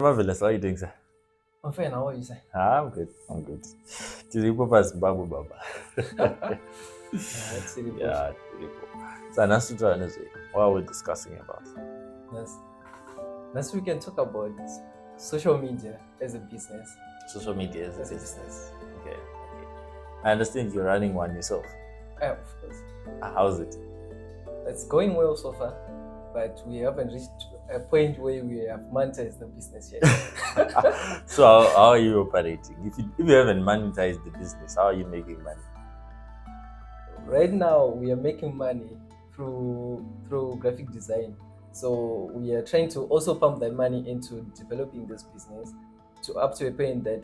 Marvellous, how are you doing, sir? I'm fine. How are you, sir? I'm good. I'm good. Tiripo Zimbabwe, Baba. That's really good. Yeah, Tiripo. So, Nasutra Energy, what are we discussing about? Yes. Next we can talk about social media as a business. Social media as a As a business. Okay. I understand you're running one yourself. Of course. How's it? It's going well so far, but we haven't reached a point where we have monetized the business yet. So, how are you operating? If you haven't monetized the business, how are you making money? Right now, we are making money through graphic design. So we are trying to also pump that money into developing this business up to a point that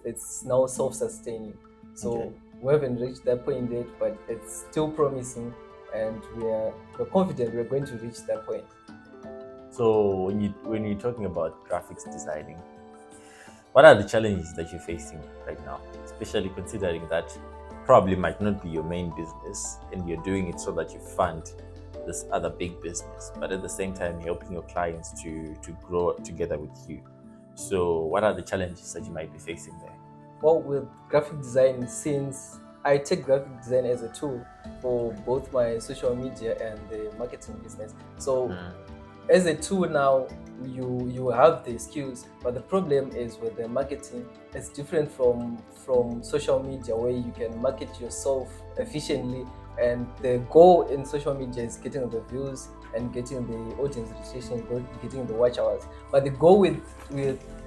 it's now self-sustaining. So Okay. we haven't reached that point yet, but it's still promising, and we're confident we're going to reach that point. So, when you're talking about graphics designing, what are the challenges that you're facing right now, especially considering that probably might not be your main business and you're doing it so that you fund this other big business, but at the same time you're helping your clients to grow together with you. So what are the challenges that you might be facing there? Well, with graphic design, since I take graphic design as a tool for both my social media and the marketing business, so as a tool now, you have the skills, but the problem is with the marketing. It's different from social media, where you can market yourself efficiently, and the goal in social media is getting the views and getting the audience registration, getting the watch hours. But the goal with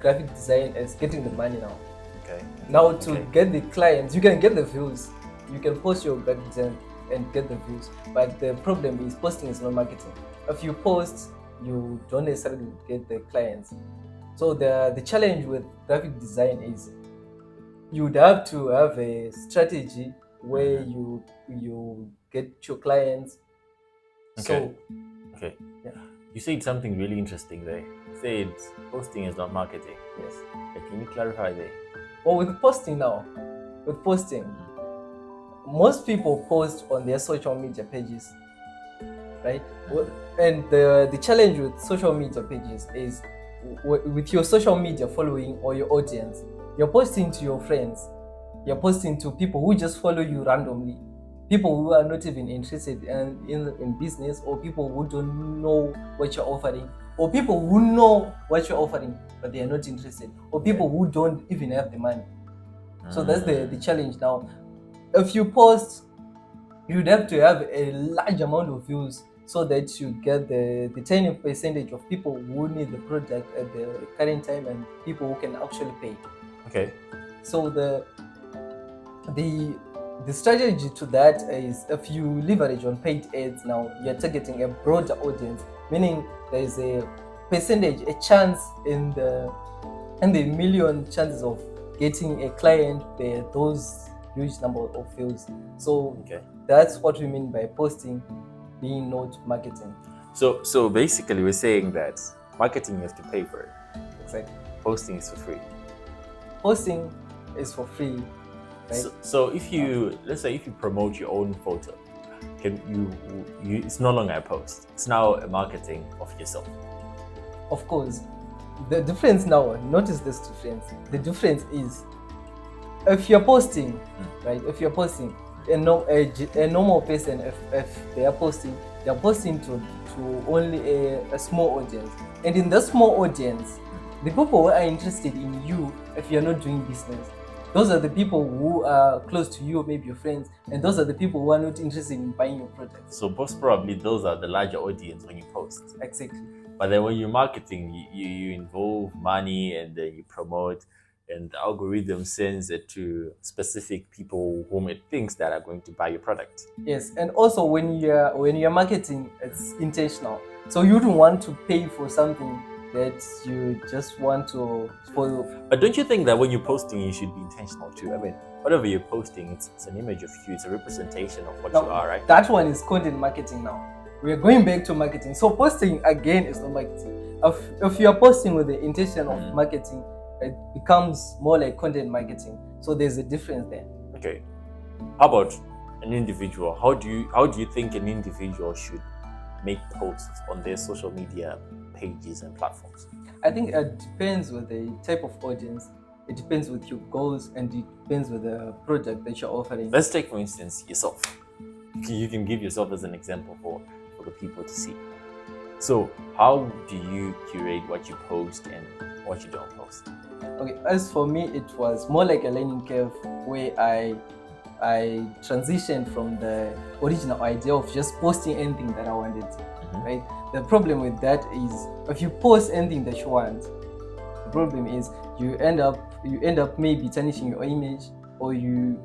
graphic design is getting the money now. Okay. Now to get the clients, you can get the views, you can post your graphic design and get the views, but the problem is posting is not marketing. If you post, you don't necessarily get the clients. So the challenge with graphic design is you would have to have a strategy where you get your clients. Okay. So Okay. yeah. You said something really interesting there. You said posting is not marketing. Yes. Can you clarify there? Well, with posting, most people post on their social media pages, right? And the challenge with social media pages is with your social media following or your audience, you're posting to your friends, you're posting to people who just follow you randomly, people who are not even interested in business, or people who don't know what you're offering, or people who know what you're offering but they are not interested, or people who don't even have the money. So that's the challenge now. If you post, you'd have to have a large amount of views so that you get the tiny percentage of people who need the product at the current time and people who can actually pay. Okay. So the strategy to that is, if you leverage on paid ads, now you're targeting a broader audience, meaning there is a percentage, a chance in the million chances of getting a client per those huge number of views. So that's what we mean by posting being not marketing. So basically we're saying that marketing you have to pay for it. Exactly. Posting is for free. Posting is for free. Right? So if you, let's say if you promote your own photo, can you it's no longer a post. It's now a marketing of yourself. Of course. The difference now, notice this difference. The difference is, if you're posting, right? If you're posting, a normal person, if they are posting, they're posting to only a small audience. And in the small audience, the people who are interested in you, if you're not doing business, those are the people who are close to you, maybe your friends, and those are the people who are not interested in buying your product. So most probably those are the larger audience when you post. Exactly. But then when you're marketing, you involve money and then you promote, and the algorithm sends it to specific people whom it thinks that are going to buy your product. Yes, and also when you're marketing, it's intentional. So you don't want to pay for something that you just want to follow. But don't you think that when you're posting, you should be intentional too? I mean, whatever you're posting, it's an image of you, it's a representation of what you are, right? That one is content marketing now. We are going back to marketing. So posting again is not marketing. If you're posting with the intention of marketing, it becomes more like content marketing. So there's a difference there. Okay. How about an individual? How do you think an individual should make posts on their social media pages and platforms? I think it depends with the type of audience. It depends with your goals, and it depends with the product that you're offering. Let's take, for instance, yourself. You can give yourself as an example for the people to see. So, how do you curate what you post and what you don't post? Okay, as for me, it was more like a learning curve where I transitioned from the original idea of just posting anything that I wanted. Right? The problem with that is if you post anything that you want, the problem is you end up maybe tarnishing your image, or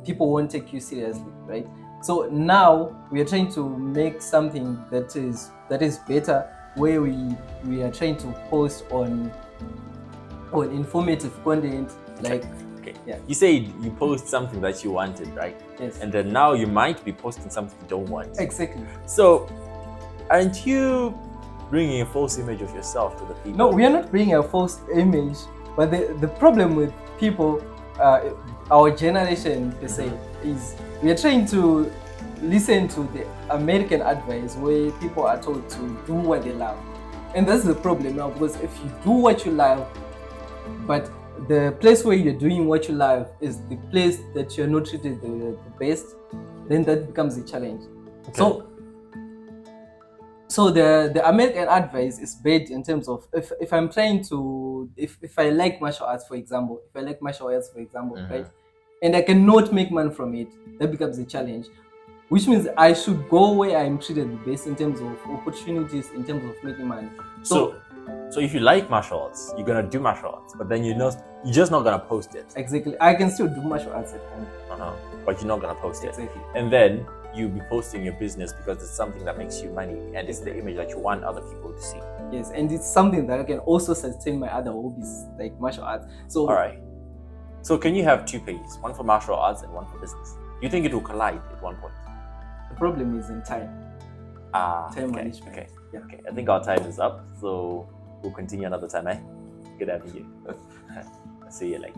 people won't take you seriously, right? So now we are trying to make something that is better, where we are trying to post on informative content. Like, okay. Yeah. You said you post something that you wanted, right? Yes. And then now you might be posting something you don't want. Exactly. So, aren't you bringing a false image of yourself to the people? No, we are not bringing a false image, but the problem with people, our generation per se, is we are trying to listen to the American advice where people are told to do what they love. And that's the problem now, because if you do what you love, but the place where you're doing what you love is the place that you're not treated the best, then that becomes a challenge. Okay. So the American advice is based in terms of if I'm trying to, if I like martial arts, for example, right, and I cannot make money from it, that becomes a challenge, which means I should go where I'm treated the best in terms of opportunities, in terms of making money. So if you like martial arts, you're gonna do martial arts, but then you're just not gonna post it. Exactly. I can still do martial arts at home. But you're not gonna post it. Exactly. And then you'll be posting your business because it's something that makes you money, and it's the image that you want other people to see. Yes, and it's something that I can also sustain my other hobbies, like martial arts. So all right. So can you have two pages, one for martial arts and one for business? Do you think it will collide at one point? The problem is in time. Time management. Okay. Yeah. Okay. I think our time is up, so we'll continue another time, eh? Good having you. See you later.